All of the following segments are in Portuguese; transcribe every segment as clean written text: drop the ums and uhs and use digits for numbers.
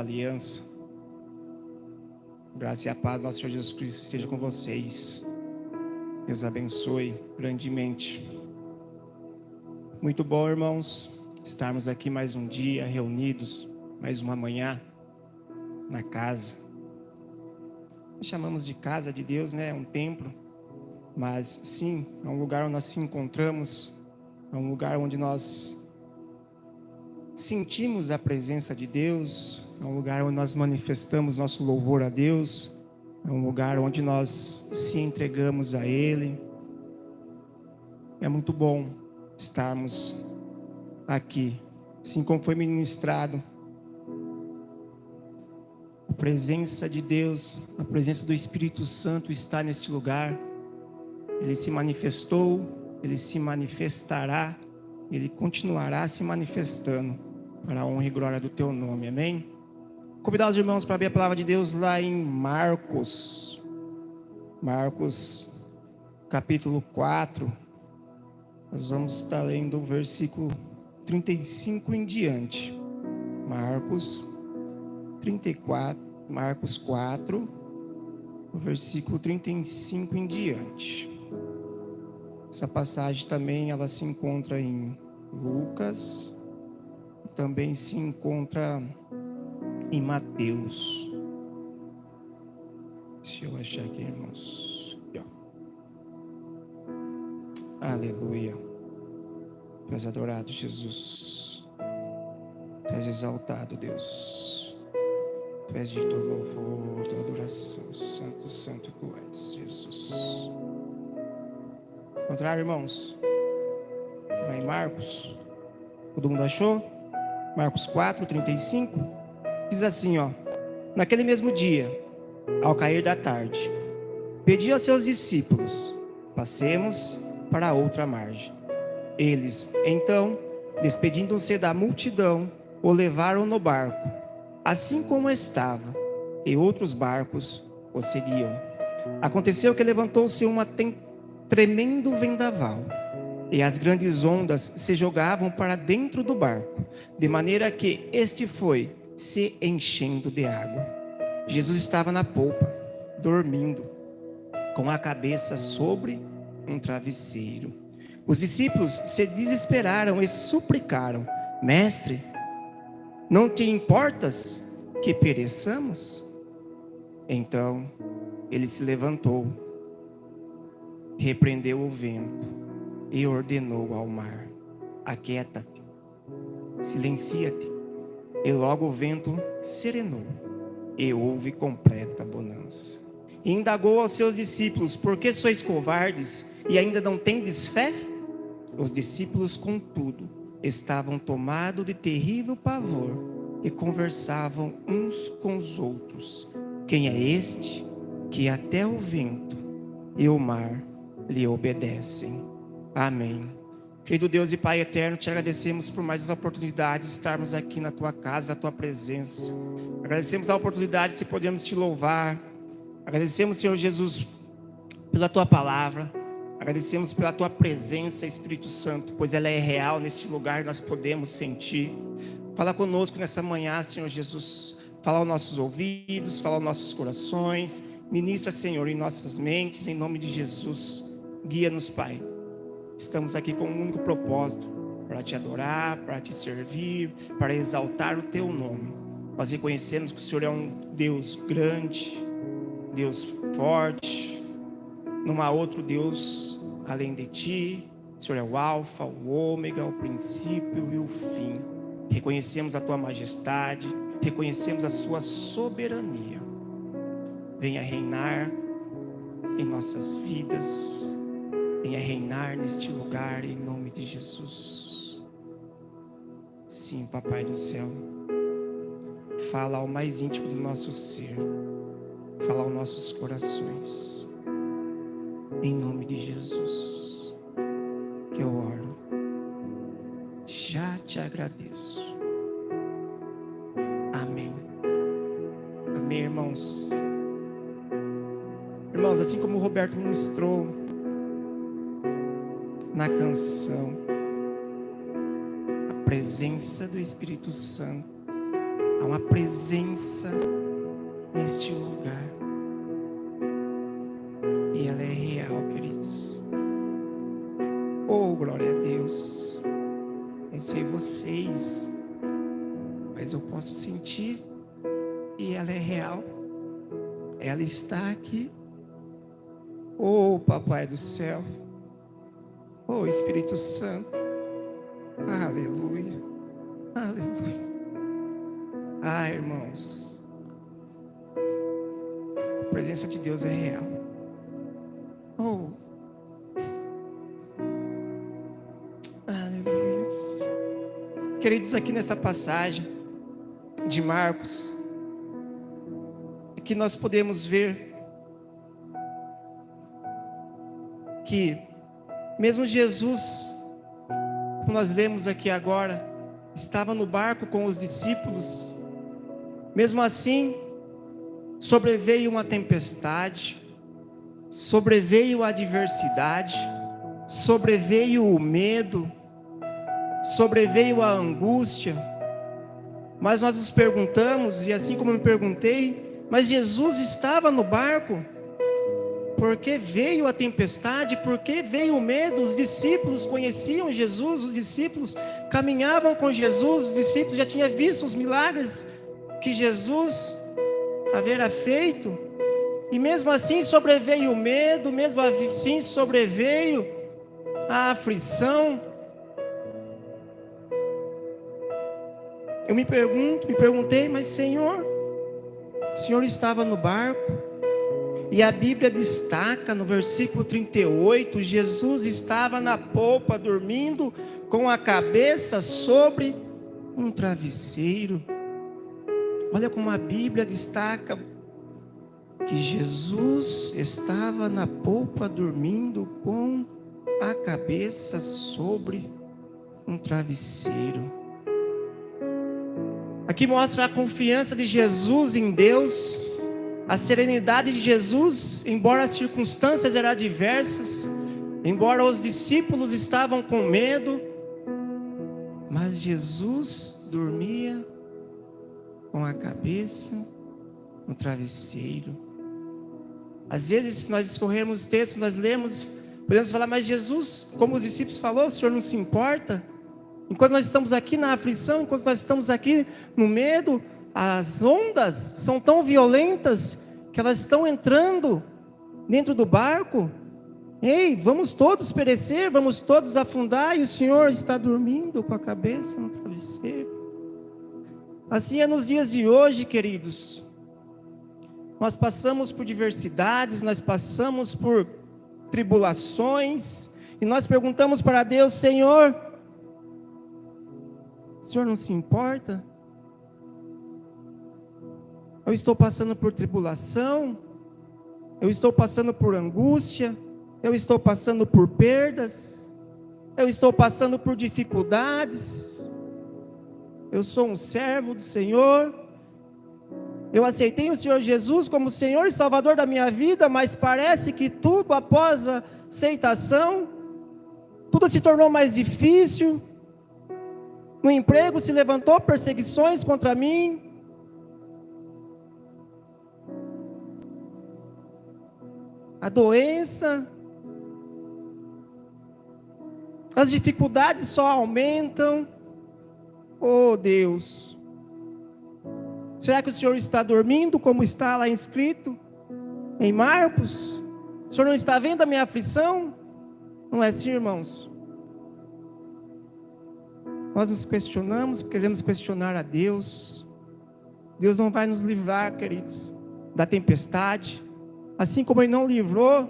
aliança. Graça e a paz do nosso Senhor Jesus Cristo esteja com vocês. Deus abençoe grandemente. Muito bom, irmãos, estarmos aqui mais um dia reunidos, mais uma manhã na casa. Nós chamamos de casa de Deus, né? É um templo, mas sim, é um lugar onde nós nos encontramos, é um lugar onde nós sentimos a presença de Deus, é um lugar onde nós manifestamos nosso louvor a Deus, é um lugar onde nós se entregamos a Ele. É muito bom estarmos aqui, assim como foi ministrado. A presença de Deus, a presença do Espírito Santo está neste lugar. Ele se manifestou, Ele se manifestará, Ele continuará se manifestando para a honra e glória do Teu nome, amém? Convidar os irmãos para abrir a palavra de Deus lá em Marcos capítulo 4, nós vamos estar lendo o versículo 35 em diante. Marcos 4, o versículo 35 em diante. Essa passagem também ela se encontra em Lucas, também se encontra em Mateus. Deixa eu achar aqui, irmãos. Aqui, ó. Aleluia. Tu és adorado, Jesus. Tu és exaltado, Deus. Tu és de todo louvor, toda adoração. Santo, santo tu és, Jesus. Contrário, irmãos. Vai em Marcos. Todo mundo achou? Marcos 4, 35. Diz assim, ó. Naquele mesmo dia, ao cair da tarde, pediu aos seus discípulos: passemos para a outra margem. Eles, então, despedindo-se da multidão, o levaram no barco, assim como estava, e outros barcos o seguiam. Aconteceu que levantou-se tremendo vendaval, e as grandes ondas se jogavam para dentro do barco, de maneira que este foi se enchendo de água. Jesus estava na polpa, dormindo, com a cabeça sobre um travesseiro. Os discípulos se desesperaram e suplicaram: Mestre, não te importas que pereçamos? Então ele se levantou, repreendeu o vento e ordenou ao mar: aquieta-te, silencia-te. E logo o vento serenou e houve completa bonança. E indagou aos seus discípulos: por que sois covardes e ainda não tendes fé? Os discípulos, contudo, estavam tomados de terrível pavor e conversavam uns com os outros: quem é este que até o vento e o mar lhe obedecem? Amém. Querido Deus e Pai eterno, te agradecemos por mais essa oportunidade de estarmos aqui na tua casa, na tua presença. Agradecemos a oportunidade de podermos te louvar. Agradecemos, Senhor Jesus, pela tua palavra. Agradecemos pela tua presença, Espírito Santo, pois ela é real neste lugar, nós podemos sentir. Fala conosco nessa manhã, Senhor Jesus. Fala aos nossos ouvidos, fala aos nossos corações. Ministra, Senhor, em nossas mentes, em nome de Jesus. Guia-nos, Pai. Estamos aqui com um único propósito: para te adorar, para te servir, para exaltar o teu nome. Nós reconhecemos que o Senhor é um Deus grande, Deus forte. Não há outro Deus além de ti. O Senhor é o Alfa, o Ômega, o princípio e o fim. Reconhecemos a tua majestade, reconhecemos a sua soberania. Venha reinar em nossas vidas. Venha reinar neste lugar em nome de Jesus. Sim, Papai do céu, fala ao mais íntimo do nosso ser, fala aos nossos corações, em nome de Jesus, que eu oro. Já te agradeço. Amém. Amém, irmãos. Irmãos, assim como o Roberto ministrou na canção, a presença do Espírito Santo Há uma presença neste lugar. E ela é real, queridos. Oh, glória a Deus. Não sei vocês, mas eu posso sentir. E ela é real. Ela está aqui. Oh, Papai do céu. Oh, Espírito Santo. Aleluia. Aleluia. Ah, irmãos. A presença de Deus é real. Oh. Aleluia. Queridos, aqui nesta passagem de Marcos, que nós podemos ver que mesmo Jesus, como nós lemos aqui agora, estava no barco com os discípulos, mesmo assim sobreveio uma tempestade, sobreveio a adversidade, sobreveio o medo, sobreveio a angústia, mas nós nos perguntamos, e assim como me perguntei, mas Jesus estava no barco? Por que veio a tempestade? Por que veio o medo? Os discípulos conheciam Jesus, os discípulos caminhavam com Jesus, os discípulos já tinham visto os milagres que Jesus havia feito, e mesmo assim sobreveio o medo, mesmo assim sobreveio a aflição. Eu me perguntei, mas Senhor, o Senhor estava no barco, e a Bíblia destaca no versículo 38, Jesus estava na polpa, dormindo com a cabeça sobre um travesseiro. Olha como a Bíblia destaca que Jesus estava na polpa, dormindo com a cabeça sobre um travesseiro. Aqui mostra a confiança de Jesus em Deus, a serenidade de Jesus, embora as circunstâncias eram adversas, embora os discípulos estavam com medo, mas Jesus dormia com a cabeça no travesseiro. Às vezes, se nós escorrermos o texto, nós lemos, podemos falar, mas Jesus, como os discípulos falaram, o Senhor não se importa? Enquanto nós estamos aqui na aflição, enquanto nós estamos aqui no medo, as ondas são tão violentas que elas estão entrando dentro do barco. Ei, vamos todos perecer, vamos todos afundar, e o Senhor está dormindo com a cabeça no travesseiro. Assim é nos dias de hoje, queridos. Nós passamos por diversidades, nós passamos por tribulações, e nós perguntamos para Deus, Senhor, o Senhor não se importa? Eu estou passando por tribulação, eu estou passando por angústia, eu estou passando por perdas, eu estou passando por dificuldades, eu sou um servo do Senhor, eu aceitei o Senhor Jesus como Senhor e Salvador da minha vida, mas parece que tudo após a aceitação, tudo se tornou mais difícil, no emprego se levantou perseguições contra mim, a doença, as dificuldades só aumentam. Oh Deus, será que o Senhor está dormindo, como está lá escrito em Marcos? O Senhor não está vendo a minha aflição? Não é assim, irmãos? Nós nos questionamos, queremos questionar a Deus. Deus não vai nos livrar, queridos, da tempestade. Assim como Ele não livrou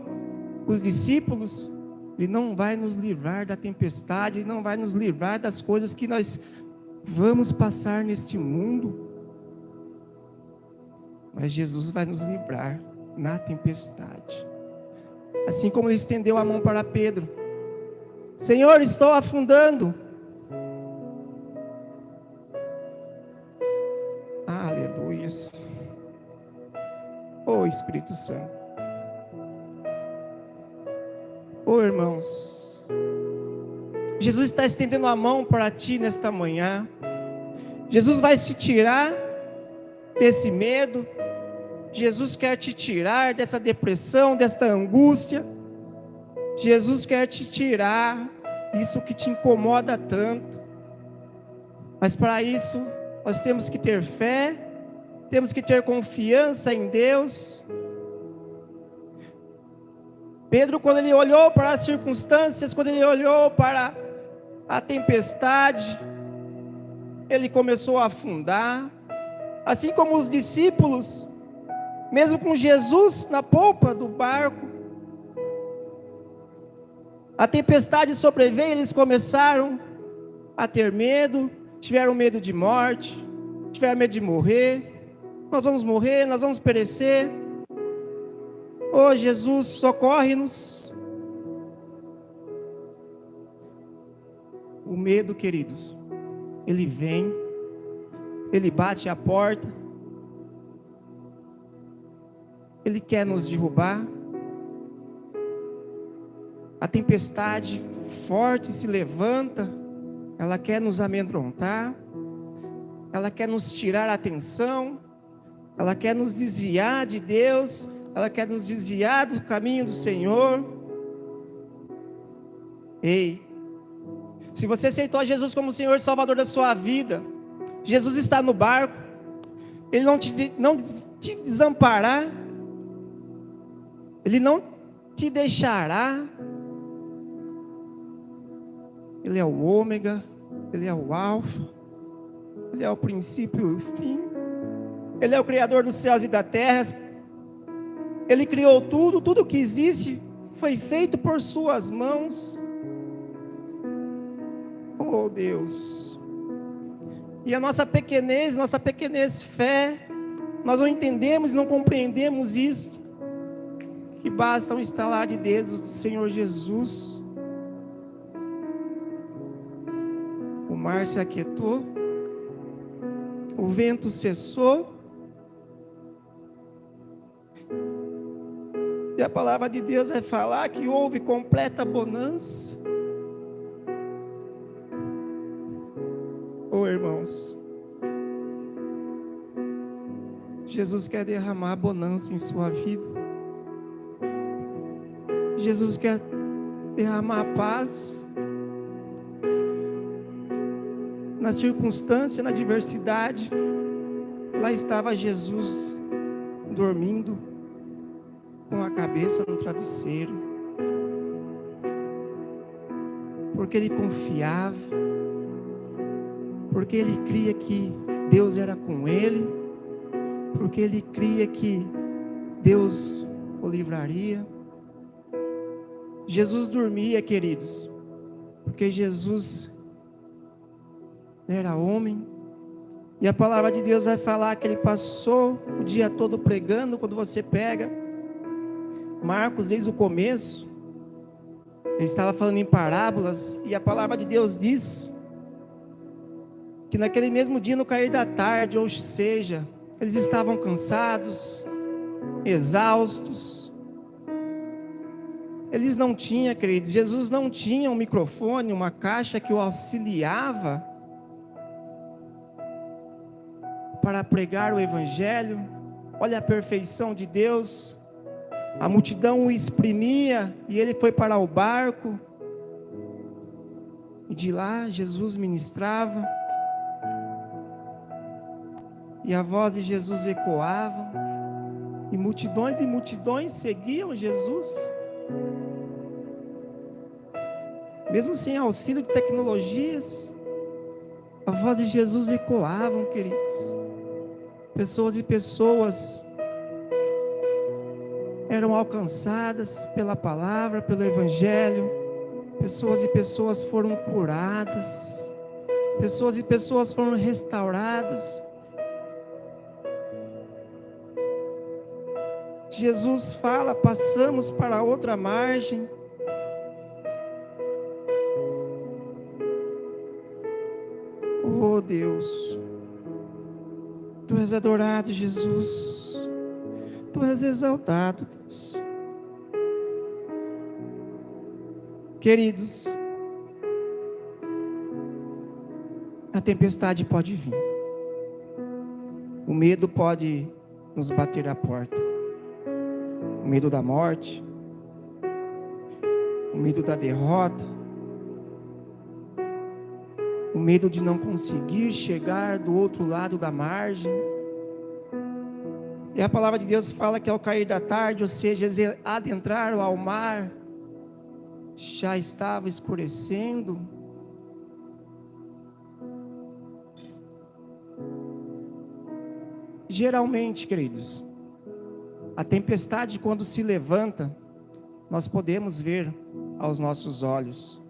os discípulos, Ele não vai nos livrar da tempestade, Ele não vai nos livrar das coisas que nós vamos passar neste mundo. Mas Jesus vai nos livrar na tempestade. Assim como Ele estendeu a mão para Pedro. Senhor, estou afundando. Aleluia. Oh Espírito Santo. Oh irmãos, Jesus está estendendo a mão para ti nesta manhã. Jesus vai te tirar desse medo. Jesus quer te tirar dessa depressão, dessa angústia. Jesus quer te tirar disso que te incomoda tanto. Mas para isso, nós temos que ter fé, temos que ter confiança em Deus. Pedro, quando ele olhou para as circunstâncias, quando ele olhou para a tempestade, ele começou a afundar. Assim como os discípulos, mesmo com Jesus na polpa do barco, a tempestade sobreveio, eles começaram a ter medo, tiveram medo de morte, tiveram medo de morrer. Nós vamos morrer, nós vamos perecer. Oh Jesus, socorre-nos. O medo, queridos, ele vem, ele bate a porta, ele quer nos derrubar. A tempestade forte se levanta, ela quer nos amedrontar, ela quer nos tirar a atenção, ela quer nos desviar de Deus, ela quer nos desviar do caminho do Senhor. Ei, se você aceitou Jesus como Senhor e Salvador da sua vida, Jesus está no barco, Ele não te desamparar, Ele não te deixará. Ele é o ômega, Ele é o alfa, Ele é o princípio e o fim. Ele é o Criador dos céus e da terra. Ele criou tudo, tudo que existe foi feito por suas mãos. Oh Deus! E a nossa pequenez fé, nós não entendemos, não compreendemos isso, que basta um estalar de dedos do Senhor Jesus. O mar se aquietou, o vento cessou, e a palavra de Deus vai falar que houve completa bonança. Oh irmãos, Jesus quer derramar bonança em sua vida. Jesus quer derramar paz na circunstância, na adversidade. Lá estava Jesus dormindo com a cabeça no travesseiro, porque ele confiava, porque ele cria que Deus era com ele, porque ele cria que Deus o livraria. Jesus dormia, queridos, porque Jesus era homem, e a palavra de Deus vai falar que ele passou o dia todo pregando. Quando você pega Marcos, desde o começo, ele estava falando em parábolas, e a palavra de Deus diz que naquele mesmo dia, no cair da tarde, ou seja, eles estavam cansados, exaustos. Eles não tinham, queridos, Jesus não tinha um microfone, uma caixa que o auxiliava para pregar o Evangelho. Olha a perfeição de Deus. A multidão o exprimia e ele foi para o barco, e de lá Jesus ministrava, e a voz de Jesus ecoava, e multidões seguiam Jesus, mesmo sem auxílio de tecnologias. A voz de Jesus ecoava, queridos. Pessoas e pessoas eram alcançadas pela palavra, pelo Evangelho. Pessoas e pessoas foram curadas. Pessoas e pessoas foram restauradas. Jesus fala: passamos para outra margem. Oh Deus, Tu és adorado, Jesus. Tu és exaltado, Deus. Queridos, a tempestade pode vir, O medo pode nos bater à porta. O medo da morte, o medo da derrota, o medo de não conseguir chegar do outro lado da margem. E a palavra de Deus fala que ao cair da tarde, ou seja, adentraram ao mar, já estava escurecendo. Geralmente, queridos, a tempestade, quando se levanta, nós podemos ver aos nossos olhos.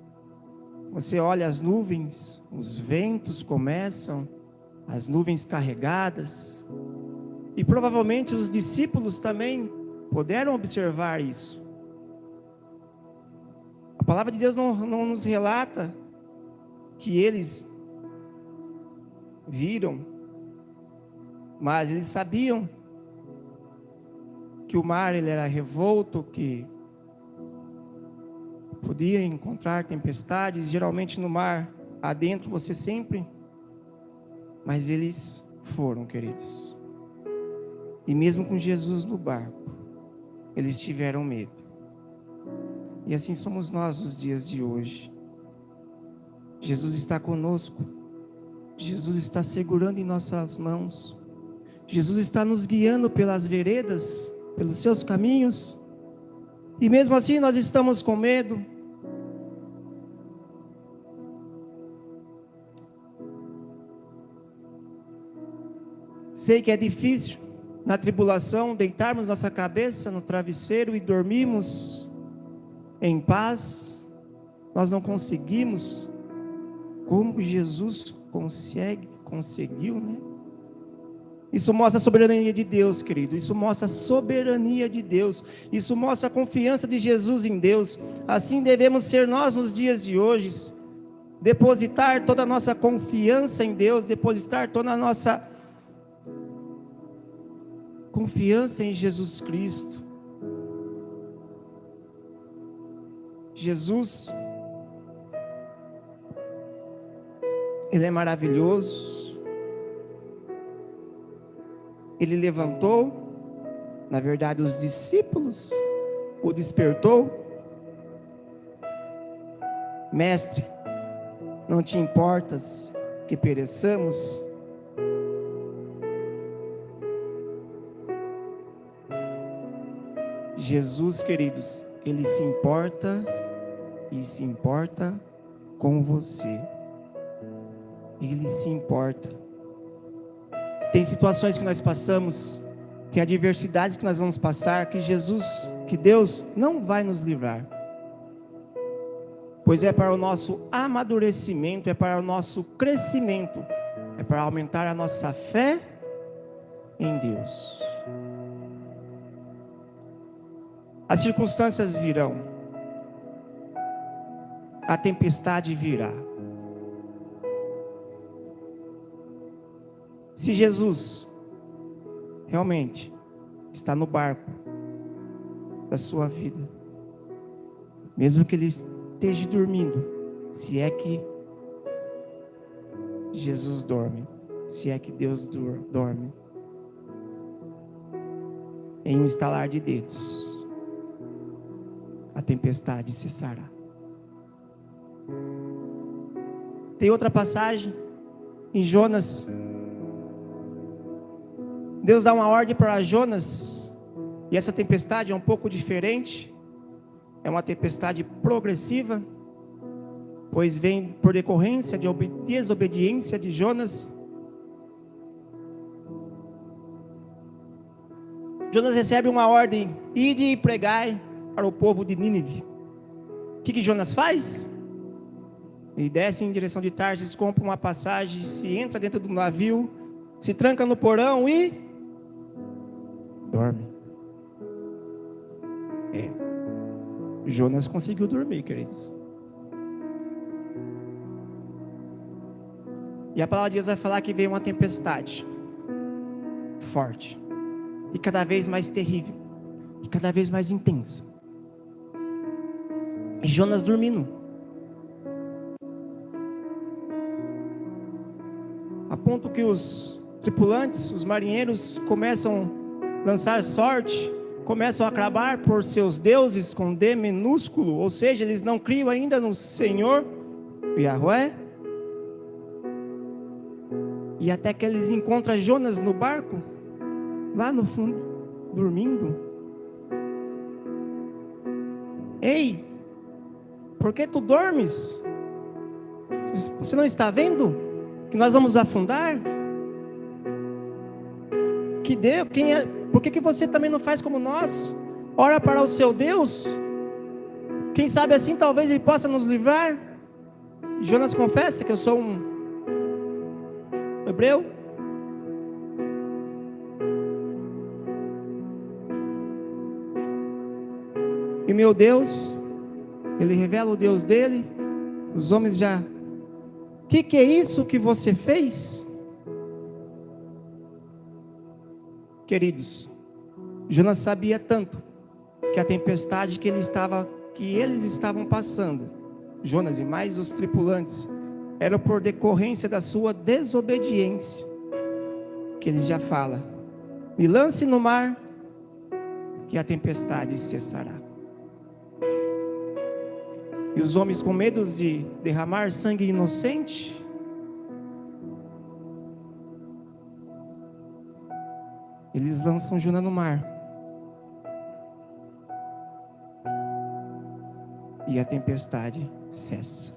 Você olha as nuvens, os ventos começam, as nuvens carregadas, e provavelmente os discípulos também puderam observar isso. A palavra de Deus não nos relata que eles viram, mas eles sabiam que o mar ele era revolto, que podia encontrar tempestades. Geralmente no mar adentro você sempre, mas eles foram, queridos. E mesmo com Jesus no barco, eles tiveram medo. E assim somos nós nos dias de hoje. Jesus está conosco. Jesus está segurando em nossas mãos. Jesus está nos guiando pelas veredas, pelos seus caminhos. E mesmo assim nós estamos com medo. Sei que é difícil na tribulação deitarmos nossa cabeça no travesseiro e dormirmos em paz. Nós não conseguimos. Como Jesus conseguiu, né? Isso mostra a soberania de Deus, querido. Isso mostra a soberania de Deus. Isso mostra a confiança de Jesus em Deus. Assim devemos ser nós nos dias de hoje. Depositar toda a nossa confiança em Deus. Depositar toda a nossa confiança em Jesus Cristo. Jesus, Ele é maravilhoso. Ele levantou, na verdade os discípulos o despertou. Mestre, não te importas que pereçamos? Jesus, queridos, Ele se importa e se importa com você. Ele se importa. Tem situações que nós passamos, tem adversidades que nós vamos passar, que Jesus, que Deus não vai nos livrar. Pois é para o nosso amadurecimento, é para o nosso crescimento, é para aumentar a nossa fé em Deus. As circunstâncias virão, a tempestade virá. Se Jesus realmente está no barco da sua vida, mesmo que Ele esteja dormindo, se é que Jesus dorme, se é que Deus dorme, em um estalar de dedos, a tempestade cessará. Tem outra passagem em Jonas. Deus dá uma ordem para Jonas, e essa tempestade é um pouco diferente, é uma tempestade progressiva, pois vem por decorrência de desobediência de Jonas. Jonas recebe uma ordem: ide e pregai para o povo de Nínive. O que Jonas faz? Ele desce em direção de Tarsis, compra uma passagem, se entra dentro do navio, se tranca no porão e dorme. Jonas conseguiu dormir, queridos. E a palavra de Deus vai falar que veio uma tempestade forte, e cada vez mais terrível, e cada vez mais intensa. E Jonas dormindo, a ponto que os tripulantes, os marinheiros começam a lançar sorte, começam a clamar por seus deuses com D minúsculo, ou seja, eles não criam ainda no Senhor, Yahweh. E até que eles encontram Jonas no barco, lá no fundo, dormindo. Ei, por que tu dormes? Você não está vendo que nós vamos afundar? Que Deus, por que você também não faz como nós? Ora para o seu Deus. Quem sabe assim talvez Ele possa nos livrar. Jonas confessa que eu sou um hebreu. E meu Deus, Ele revela o Deus dele. Os homens já... Que é isso que você fez? Queridos, Jonas sabia tanto que a tempestade que eles estavam passando, Jonas e mais os tripulantes, era por decorrência da sua desobediência. Que ele já fala: me lance no mar, que a tempestade cessará. E os homens, com medo de derramar sangue inocente, eles lançam Jonas no mar. E a tempestade cessa.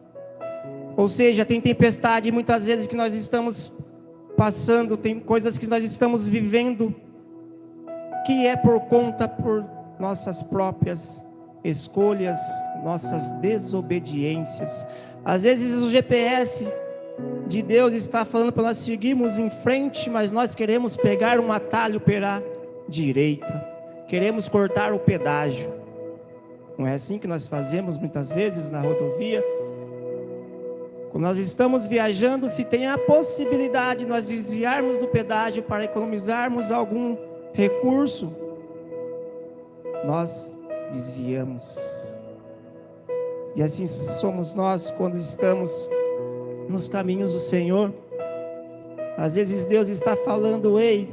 Ou seja, tem tempestade muitas vezes que nós estamos passando, tem coisas que nós estamos vivendo, que é por nossas próprias escolhas, nossas desobediências. Às vezes o GPS de Deus está falando para nós seguirmos em frente, mas nós queremos pegar um atalho pela direita, queremos cortar o pedágio. Não é assim que nós fazemos muitas vezes na rodovia? Quando nós estamos viajando, se tem a possibilidade de nós desviarmos do pedágio para economizarmos algum recurso, nós desviamos. E assim somos nós quando estamos nos caminhos do Senhor. Às vezes Deus está falando: ei,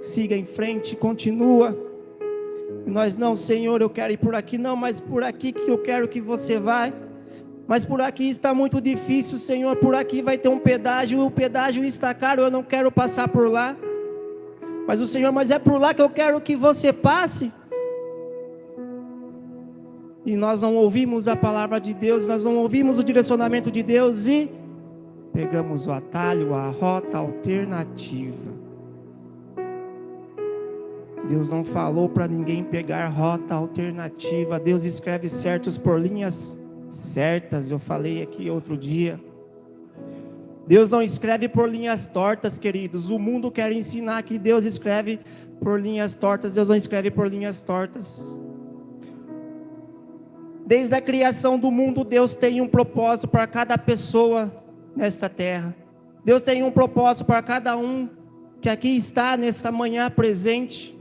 siga em frente, continua. E nós: não, Senhor, eu quero ir por aqui. Não, mas por aqui que eu quero que você vá. Mas por aqui está muito difícil, Senhor. Por aqui vai ter um pedágio, o pedágio está caro, eu não quero passar por lá. Mas o Senhor: mas é por lá que eu quero que você passe. E nós não ouvimos a palavra de Deus, nós não ouvimos o direcionamento de Deus e pegamos o atalho, a rota alternativa. Deus não falou para ninguém pegar rota alternativa. Deus escreve certos por linhas certas. Eu falei aqui outro dia. Deus não escreve por linhas tortas, queridos. O mundo quer ensinar que Deus escreve por linhas tortas. Deus não escreve por linhas tortas. Desde a criação do mundo, Deus tem um propósito para cada pessoa nesta terra. Deus tem um propósito para cada um que aqui está nessa manhã presente.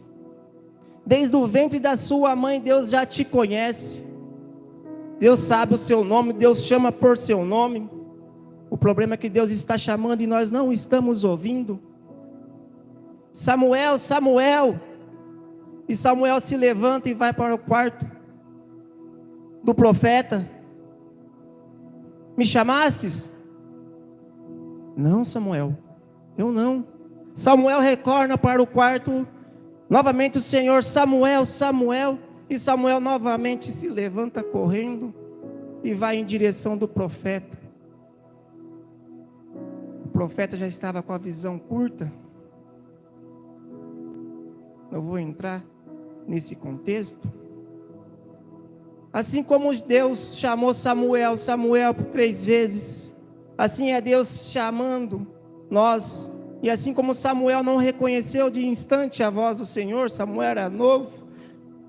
Desde o ventre da sua mãe, Deus já te conhece. Deus sabe o seu nome, Deus chama por seu nome. O problema é que Deus está chamando e nós não estamos ouvindo. Samuel, Samuel. E Samuel se levanta e vai para o quarto do profeta. Me chamastes? Não, Samuel, eu não. Samuel retorna para o quarto. Novamente o Senhor: Samuel, Samuel. E Samuel novamente se levanta correndo e vai em direção do profeta. O profeta já estava com a visão curta. Eu vou entrar nesse contexto. Assim como Deus chamou Samuel, Samuel por 3 vezes, assim é Deus chamando nós. E assim como Samuel não reconheceu de instante a voz do Senhor, Samuel era novo,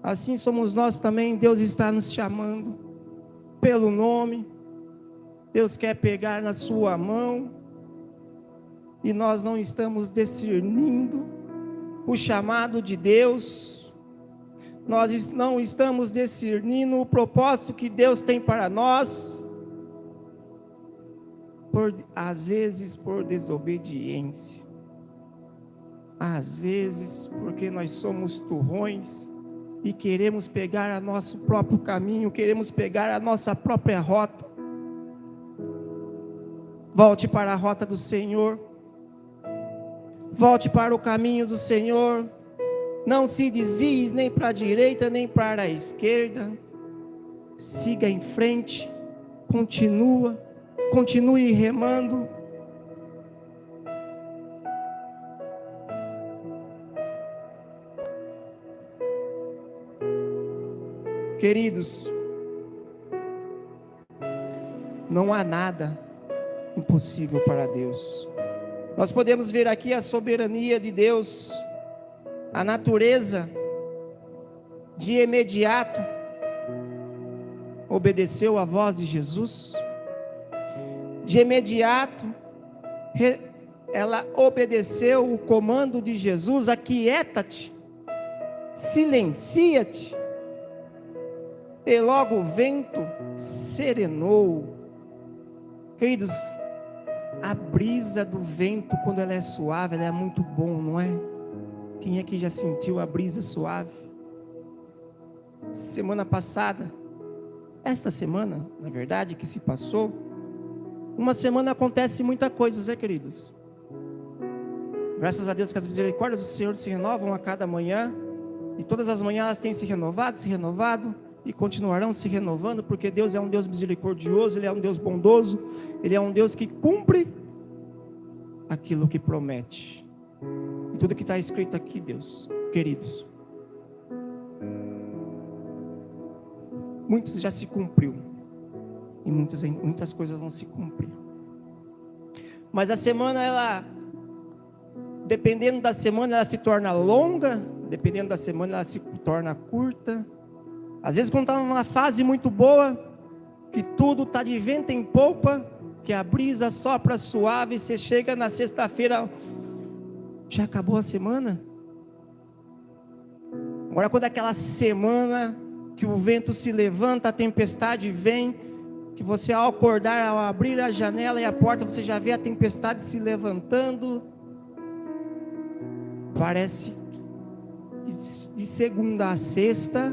assim somos nós também. Deus está nos chamando pelo nome. Deus quer pegar na sua mão, e nós não estamos discernindo o chamado de Deus. Nós não estamos discernindo o propósito que Deus tem para nós, às vezes por desobediência. Às vezes, porque nós somos turrões e queremos pegar o nosso próprio caminho, queremos pegar a nossa própria rota. Volte para a rota do Senhor. Volte para o caminho do Senhor. Não se desvie nem para a direita, nem para a esquerda. Siga em frente. Continue remando. Queridos, não há nada impossível para Deus. Nós podemos ver aqui a soberania de Deus, a natureza. De imediato obedeceu a voz de Jesus. De imediato ela obedeceu o comando de Jesus: aquieta-te, silencia-te. E logo o vento serenou. Queridos, a brisa do vento, quando ela é suave, ela é muito bom, não é? Quem aqui já sentiu a brisa suave? Semana passada, esta semana, na verdade, que se passou, uma semana acontece muita coisa, né, queridos? Graças a Deus que as misericórdias do Senhor se renovam a cada manhã, e todas as manhãs elas têm se renovado, e continuarão se renovando, porque Deus é um Deus misericordioso, Ele é um Deus bondoso, Ele é um Deus que cumpre aquilo que promete. E tudo que está escrito aqui, Deus, queridos, muitos já se cumpriu, e muitas coisas vão se cumprir. Mas a semana, ela, dependendo da semana, ela se torna longa, dependendo da semana, ela se torna curta. Às vezes, quando está numa fase muito boa, que tudo está de vento em polpa, que a brisa sopra suave, você chega na sexta-feira, já acabou a semana? Agora, quando é aquela semana que o vento se levanta, a tempestade vem, que você ao acordar, ao abrir a janela e a porta, você já vê a tempestade se levantando, parece de segunda a sexta,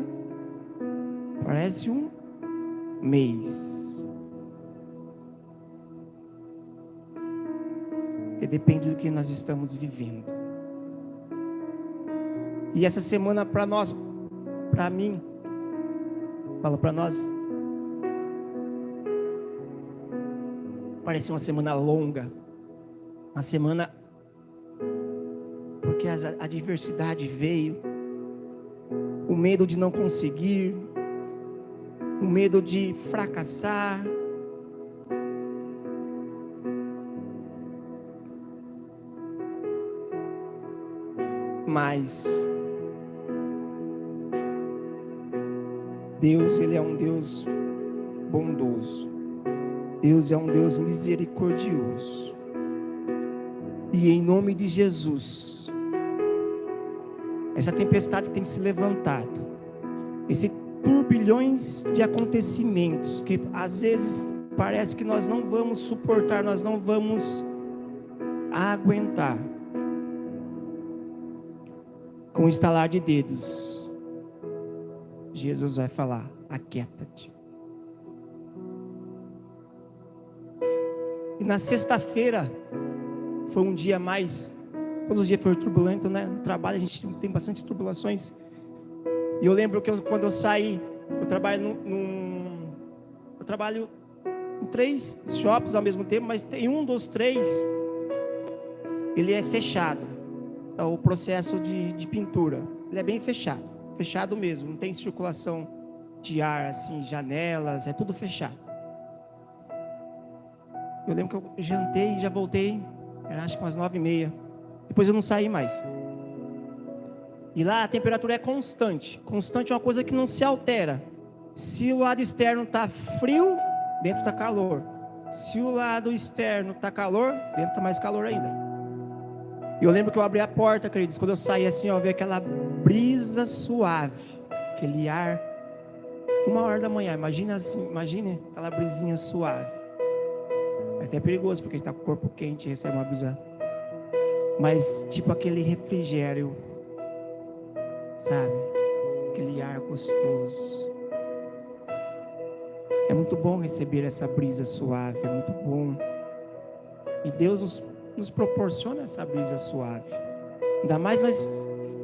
parece um mês. Porque depende do que nós estamos vivendo. E essa semana para nós, para mim, fala para nós, parece uma semana longa, uma semana porque a adversidade veio, o medo de não conseguir, o medo de fracassar, mas Deus, Ele é um Deus bondoso, Deus é um Deus misericordioso, e em nome de Jesus, essa tempestade tem se levantado, esse turbilhões de acontecimentos que às vezes parece que nós não vamos suportar, nós não vamos aguentar. Com o estalar de dedos, Jesus vai falar: aquieta-te. E na sexta-feira foi um dia mais, todos os dias foi turbulento, né? No trabalho a gente tem bastante tribulações. E eu lembro que quando eu saí, eu trabalho eu trabalho em 3 shops ao mesmo tempo, mas tem um dos 3, ele é fechado. É o processo de pintura, ele é bem fechado mesmo, não tem circulação de ar, assim, janelas, é tudo fechado. Eu lembro que eu jantei e já voltei, era acho que umas 9h30, depois eu não saí mais. E lá a temperatura é constante é uma coisa que não se altera. Se o lado externo está frio, dentro está calor. Se o lado externo está calor, dentro está mais calor ainda. E eu lembro que eu abri a porta, queridos, quando eu saí assim, eu vi aquela brisa suave, aquele ar, 1h da manhã, imagine aquela brisinha suave. É até perigoso, porque a gente está com o corpo quente e recebe uma brisa mas tipo aquele refrigério, sabe? Aquele ar gostoso. É muito bom receber essa brisa suave, é muito bom. E Deus nos proporciona essa brisa suave. Ainda mais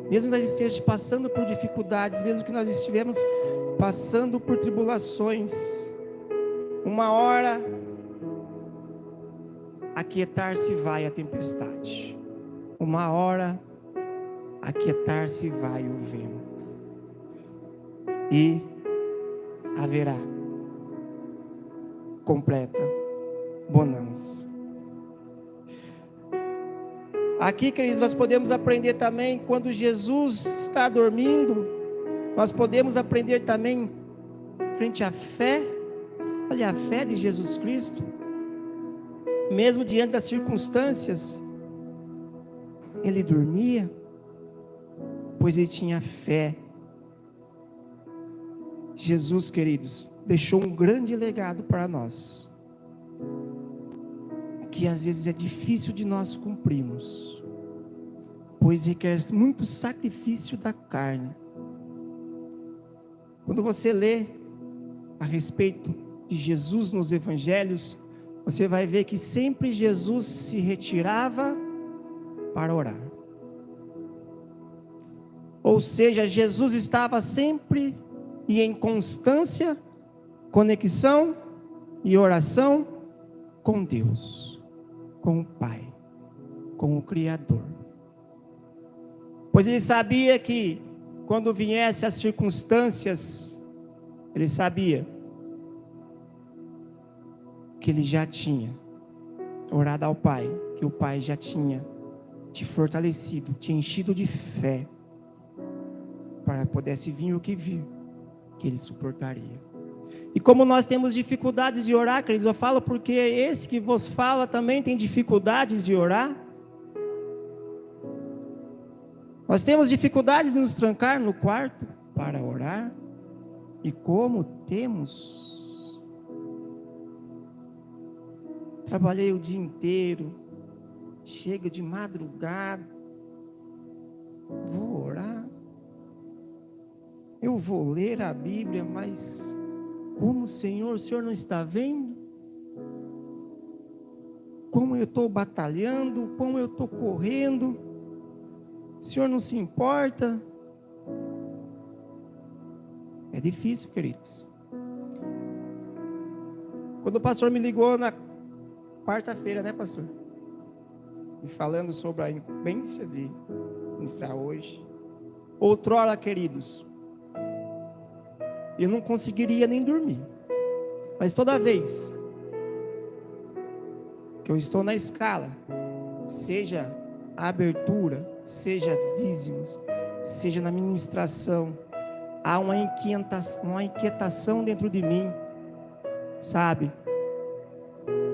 mesmo nós estejamos passando por dificuldades, mesmo que nós estivemos passando por tribulações, uma hora aquietar-se vai a tempestade, uma hora aquietar-se vai o vento, e haverá completa bonança. Aqui, queridos, nós podemos aprender também, quando Jesus está dormindo, nós podemos aprender também, frente à fé, olha a fé de Jesus Cristo, mesmo diante das circunstâncias, ele dormia, pois ele tinha fé. Jesus, queridos, deixou um grande legado para nós, que às vezes é difícil de nós cumprirmos, pois requer muito sacrifício da carne. Quando você lê a respeito de Jesus nos evangelhos, você vai ver que sempre Jesus se retirava para orar. Ou seja, Jesus estava sempre e em constância, conexão e oração com Deus, com o Pai, com o Criador. Pois ele sabia que quando viessem as circunstâncias, ele sabia que ele já tinha orado ao Pai, que o Pai já tinha te fortalecido, te enchido de fé, para pudesse vir o que vir, que ele suportaria. E como nós temos dificuldades de orar, queridos, eu falo porque esse que vos fala também tem dificuldades de orar. Nós temos dificuldades de nos trancar no quarto para orar. E como temos? Trabalhei o dia inteiro, chego de madrugada, vou orar. Eu vou ler a Bíblia, mas como o Senhor não está vendo? Como eu estou batalhando, como eu estou correndo, o Senhor não se importa? É difícil, queridos. Quando o pastor me ligou na quarta-feira, né, pastor? E falando sobre a incumbência de ministrar hoje. Outrora, queridos, eu não conseguiria nem dormir. Mas toda vez que eu estou na escala, seja a abertura, seja dízimos, seja na ministração, há uma inquietação dentro de mim, sabe?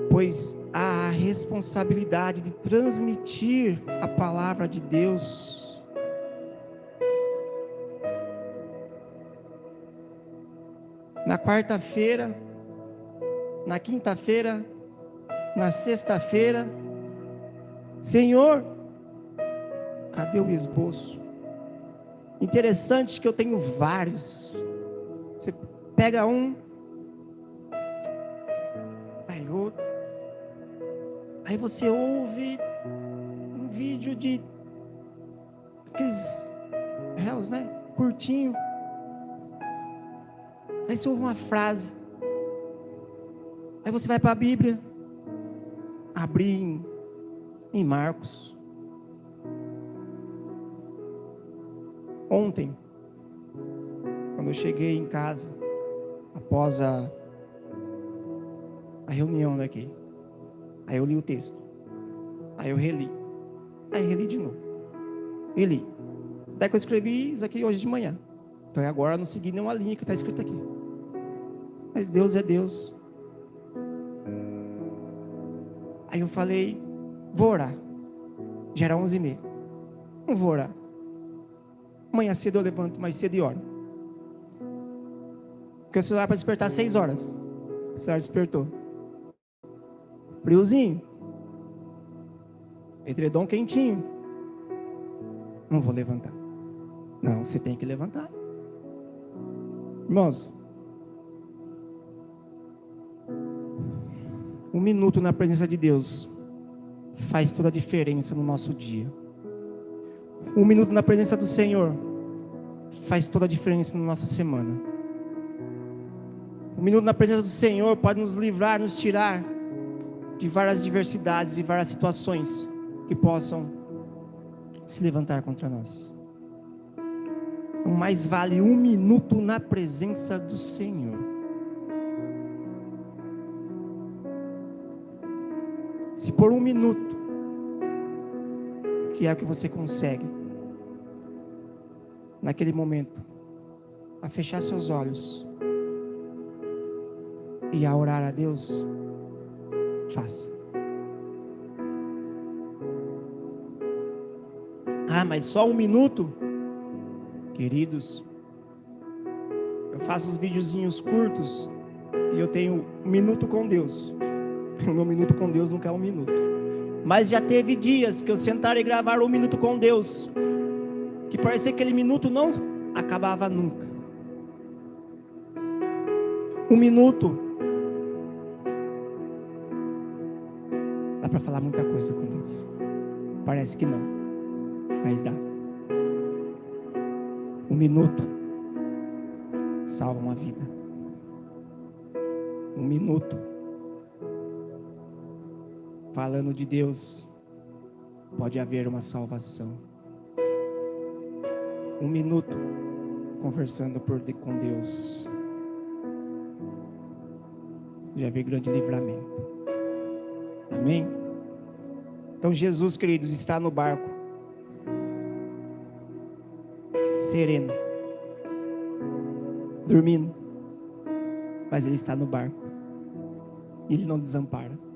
Pois há a responsabilidade de transmitir a palavra de Deus. Na quarta-feira, na quinta-feira, na sexta-feira, Senhor, cadê o esboço? Interessante que eu tenho vários. Você pega um, aí outro, aí você ouve um vídeo de aqueles réus, né? Curtinho. Aí você ouve uma frase. Aí você vai para a Bíblia, abrir em Marcos. Ontem, quando eu cheguei em casa, após a reunião daqui, aí eu li o texto, aí eu reli, aí reli de novo, reli. Daí que eu escrevi isso aqui hoje de manhã. Então agora eu não segui nenhuma linha que está escrita aqui. Mas Deus é Deus. Aí eu falei, vou orar. Já era 11h30. Não vou orar. Amanhã cedo eu levanto mais cedo e oro. Porque o celular é para despertar às 6 horas. O celular despertou. Friozinho. edredom quentinho. Não vou levantar. Não, você tem que levantar. Irmãos, 1 minuto na presença de Deus faz toda a diferença no nosso dia. 1 minuto na presença do Senhor faz toda a diferença na nossa semana. 1 minuto na presença do Senhor pode nos livrar, nos tirar de várias adversidades, de várias situações que possam se levantar contra nós. Então, mais vale 1 minuto na presença do Senhor. Se por 1 minuto, que é o que você consegue, naquele momento, a fechar seus olhos e a orar a Deus, faça. Ah, mas só 1 minuto? Queridos, eu faço os videozinhos curtos e eu tenho 1 minuto com Deus. O meu minuto com Deus nunca é 1 minuto. Mas já teve dias que eu sentar e gravar 1 minuto com Deus, que parecia que aquele minuto não acabava nunca. 1 minuto. Dá para falar muita coisa com Deus. Parece que não, mas dá. 1 minuto salva uma vida. 1 minuto falando de Deus, pode haver uma salvação. 1 minuto conversando com Deus, já haver grande livramento. Amém? Então Jesus, queridos, está no barco, sereno, dormindo, mas Ele está no barco, e Ele não desampara.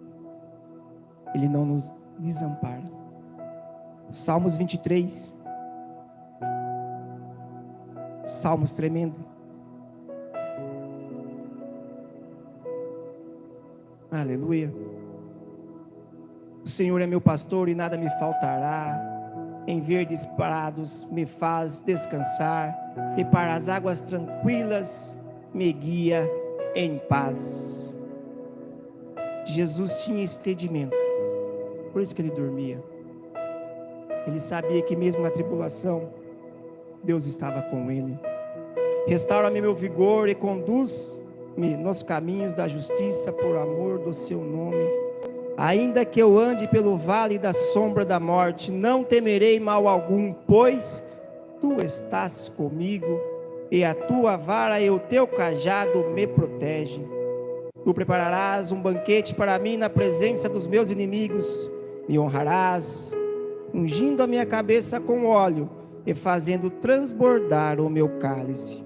Ele não nos desampara. Salmos 23, Salmos tremendo. Aleluia. O Senhor é meu pastor e nada me faltará. Em verdes prados me faz descansar, e para as águas tranquilas me guia em paz. Jesus tinha entendimento, por isso que ele dormia. Ele sabia que mesmo na tribulação, Deus estava com ele. Restaura-me meu vigor e conduz-me nos caminhos da justiça por amor do seu nome. Ainda que eu ande pelo vale da sombra da morte, não temerei mal algum, pois tu estás comigo, e a tua vara e o teu cajado me protegem. Tu prepararás um banquete para mim na presença dos meus inimigos, me honrarás, ungindo a minha cabeça com óleo e fazendo transbordar o meu cálice.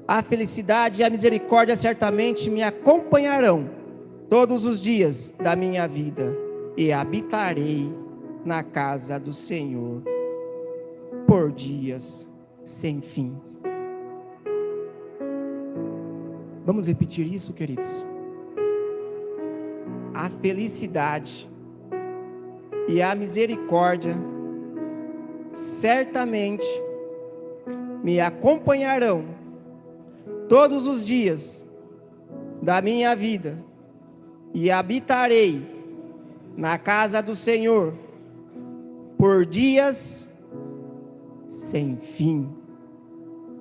A felicidade e a misericórdia certamente me acompanharão todos os dias da minha vida, e habitarei na casa do Senhor por dias sem fim. Vamos repetir isso, queridos? A felicidade e a misericórdia certamente me acompanharão todos os dias da minha vida, e habitarei na casa do Senhor por dias sem fim.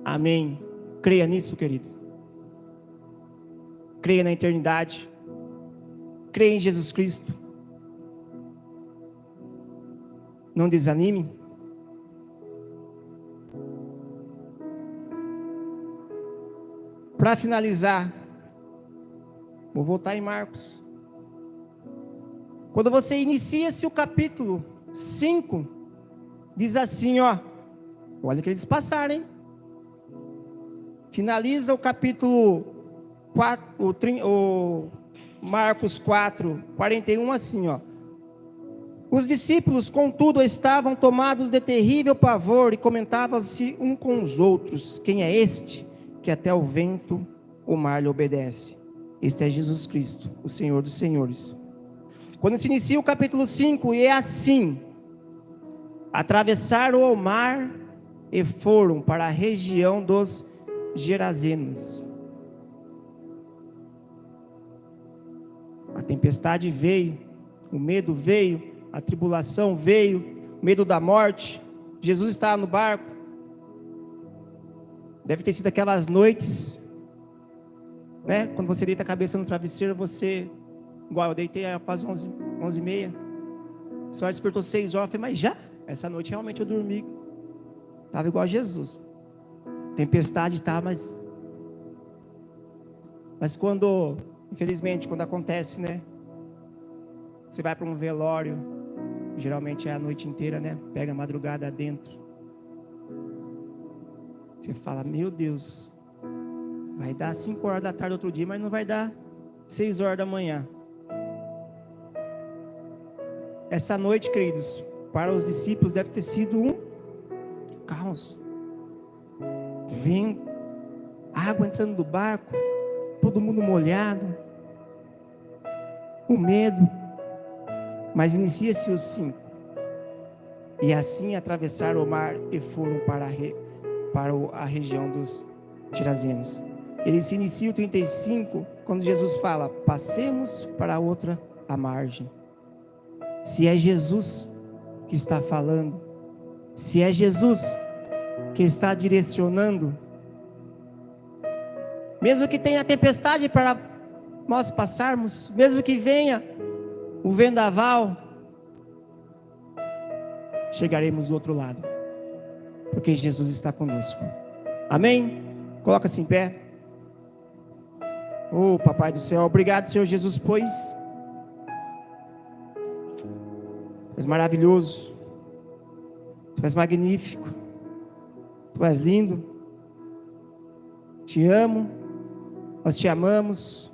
Amém. Creia nisso, querido. Creia na eternidade. Creia em Jesus Cristo. Não desanime. Para finalizar, vou voltar em Marcos. Quando você inicia-se o capítulo 5, diz assim, ó, olha que eles passaram, hein? Finaliza o capítulo 4, o Marcos 4, 41, assim, ó. Os discípulos, contudo, estavam tomados de terrível pavor e comentavam-se um com os outros: quem é este que até o vento, o mar lhe obedece? Este é Jesus Cristo, o Senhor dos senhores. Quando se inicia o capítulo 5, e é assim: atravessaram o mar e foram para a região dos Gerazenos. A tempestade veio, o medo veio, a tribulação veio, o medo da morte. Jesus estava no barco. Deve ter sido aquelas noites, né? Quando você deita a cabeça no travesseiro, você, igual eu deitei quase 11h30, só despertou 6 horas. Eu falei, mas já? Essa noite realmente eu dormi. Estava igual a Jesus. Tempestade tá, mas quando, infelizmente, quando acontece, né? Você vai para um velório, geralmente é a noite inteira, né? Pega a madrugada dentro. Você fala, meu Deus, vai dar 5 horas da tarde outro dia, mas não vai dar 6 horas da manhã. Essa noite, queridos, para os discípulos deve ter sido um caos. Vento, água entrando do barco, todo mundo molhado, o medo. Mas inicia-se os 5. E assim atravessaram o mar e foram para a região dos Gerazenos. Ele se inicia o 35, quando Jesus fala, passemos para a outra a margem. Se é Jesus que está falando, se é Jesus que está direcionando, mesmo que tenha tempestade para nós passarmos, mesmo que venha o vendaval, chegaremos do outro lado, porque Jesus está conosco. Amém? Coloca-se em pé. Oh, Papai do céu, obrigado, Senhor Jesus, pois Tu és maravilhoso, Tu és magnífico, Tu és lindo. Te amo, nós te amamos,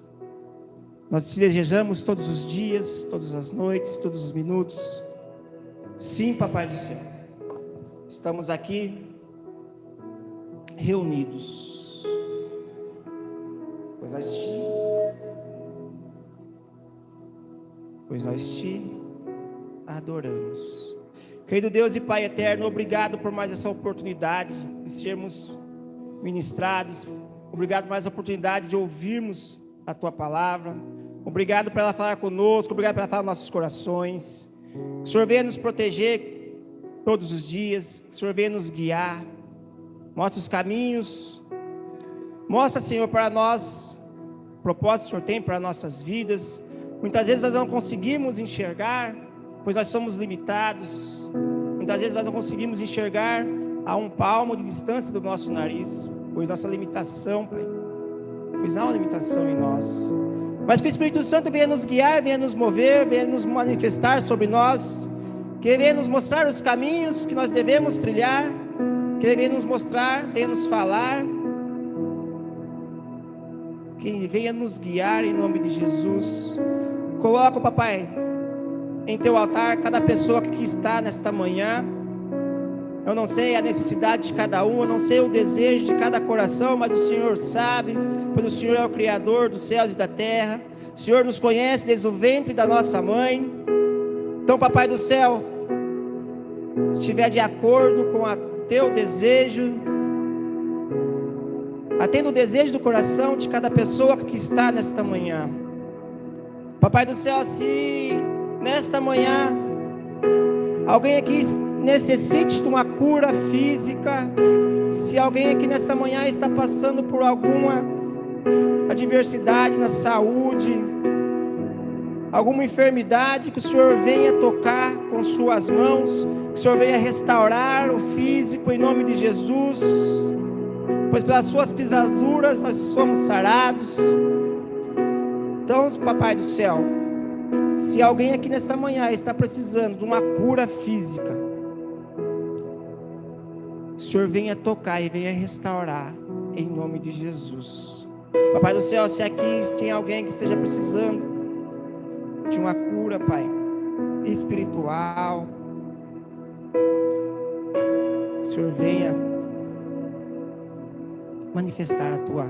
nós te desejamos todos os dias, todas as noites, todos os minutos. Sim, Papai do céu, estamos aqui reunidos, pois nós te adoramos. Querido Deus e Pai eterno, obrigado por mais essa oportunidade de sermos ministrados. Obrigado por mais a oportunidade de ouvirmos a Tua palavra. Obrigado por ela falar conosco, obrigado por ela falar nos nossos corações. Que o Senhor venha nos proteger todos os dias, que o Senhor venha nos guiar. Mostra os caminhos. Mostra, Senhor, para nós o propósito que o Senhor tem para nossas vidas. Muitas vezes nós não conseguimos enxergar, pois nós somos limitados. Muitas vezes nós não conseguimos enxergar a 1 palmo de distância do nosso nariz, pois nossa limitação, Pai, pois há uma limitação em nós. Mas que o Espírito Santo venha nos guiar, venha nos mover, venha nos manifestar sobre nós, que venha nos mostrar os caminhos que nós devemos trilhar, que Ele venha nos mostrar, venha nos falar, que Ele venha nos guiar em nome de Jesus. Coloca, Papai, em Teu altar cada pessoa que está nesta manhã. Eu não sei a necessidade de cada um, eu não sei o desejo de cada coração, mas o Senhor sabe, pois o Senhor é o Criador dos céus e da terra. O Senhor nos conhece desde o ventre da nossa mãe. Então, Papai do céu, se estiver de acordo com o Teu desejo, atenda o desejo do coração de cada pessoa que está nesta manhã. Papai do céu, se nesta manhã alguém aqui necessite de uma cura física, se alguém aqui nesta manhã está passando por alguma adversidade na saúde, alguma enfermidade, que o Senhor venha tocar com suas mãos, que o Senhor venha restaurar o físico em nome de Jesus, pois pelas suas pisaduras nós somos sarados. Então, Papai do céu, se alguém aqui nesta manhã está precisando de uma cura física, o Senhor venha tocar e venha restaurar em nome de Jesus. Papai do céu, se aqui tem alguém que esteja precisando de uma cura, Pai, espiritual, o Senhor venha manifestar a tua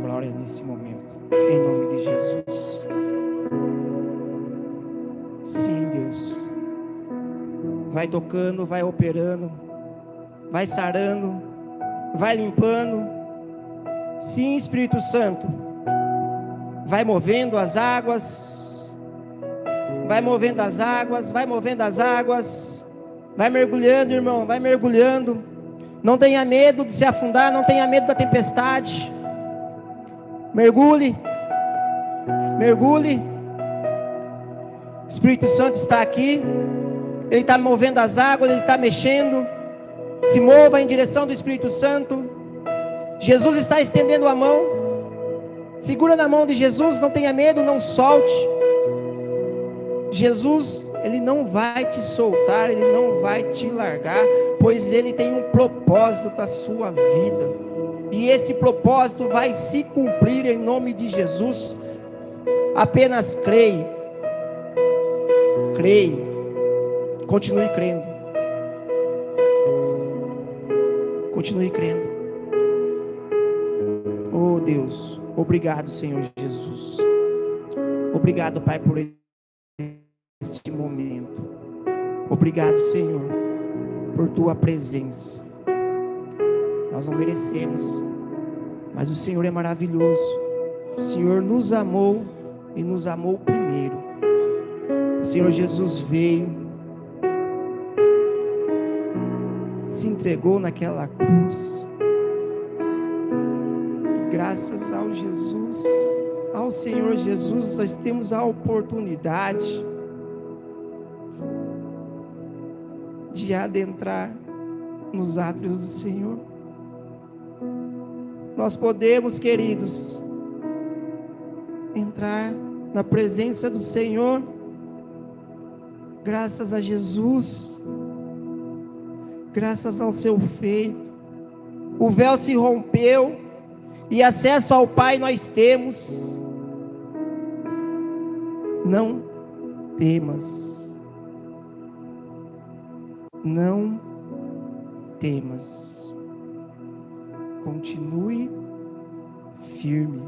glória nesse momento, em nome de Jesus. Sim, Deus, vai tocando, vai operando, vai sarando, vai limpando. Sim, Espírito Santo, vai movendo as águas, vai movendo as águas, vai movendo as águas, vai mergulhando, irmão, vai mergulhando. Não tenha medo de se afundar, não tenha medo da tempestade. Mergulhe, mergulhe. O Espírito Santo está aqui, Ele está movendo as águas, Ele está mexendo. Se mova em direção do Espírito Santo. Jesus está estendendo a mão. Segura na mão de Jesus, não tenha medo, não solte. Jesus, Ele não vai te soltar, Ele não vai te largar, pois Ele tem um propósito para a sua vida, e esse propósito vai se cumprir em nome de Jesus. Apenas creia, creia, continue crendo, continue crendo. Oh Deus, obrigado, Senhor Jesus, obrigado, Pai, por este momento. Obrigado, Senhor, por tua presença. Nós não merecemos, mas o Senhor é maravilhoso. O Senhor nos amou e nos amou primeiro. O Senhor Jesus veio, se entregou naquela cruz. E graças ao Jesus, ao Senhor Jesus, nós temos a oportunidade de adentrar nos átrios do Senhor. Nós podemos, queridos, entrar na presença do Senhor, graças a Jesus, graças ao seu feito. O véu se rompeu e acesso ao Pai nós temos. Não temas. Não temas, continue firme,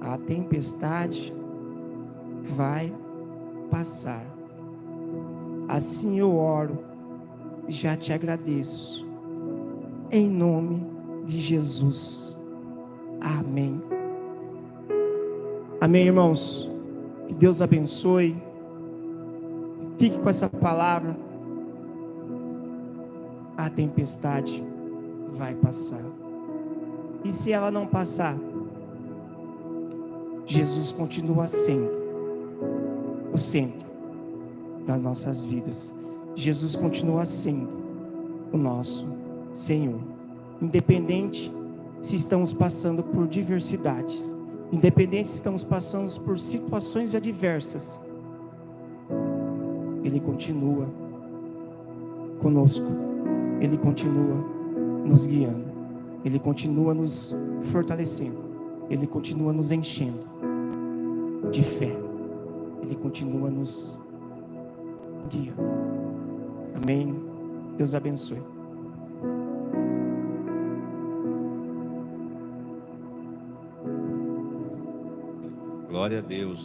a tempestade vai passar. Assim eu oro e já te agradeço, em nome de Jesus, amém. Amém, irmãos, que Deus abençoe, fique com essa palavra. A tempestade vai passar. E se ela não passar, Jesus continua sendo o centro das nossas vidas. Jesus continua sendo o nosso Senhor. Independente se estamos passando por diversidades, independente se estamos passando por situações adversas, Ele continua conosco. Ele continua nos guiando, Ele continua nos fortalecendo, Ele continua nos enchendo de fé, Ele continua nos guiando. Amém. Deus abençoe. Glória a Deus.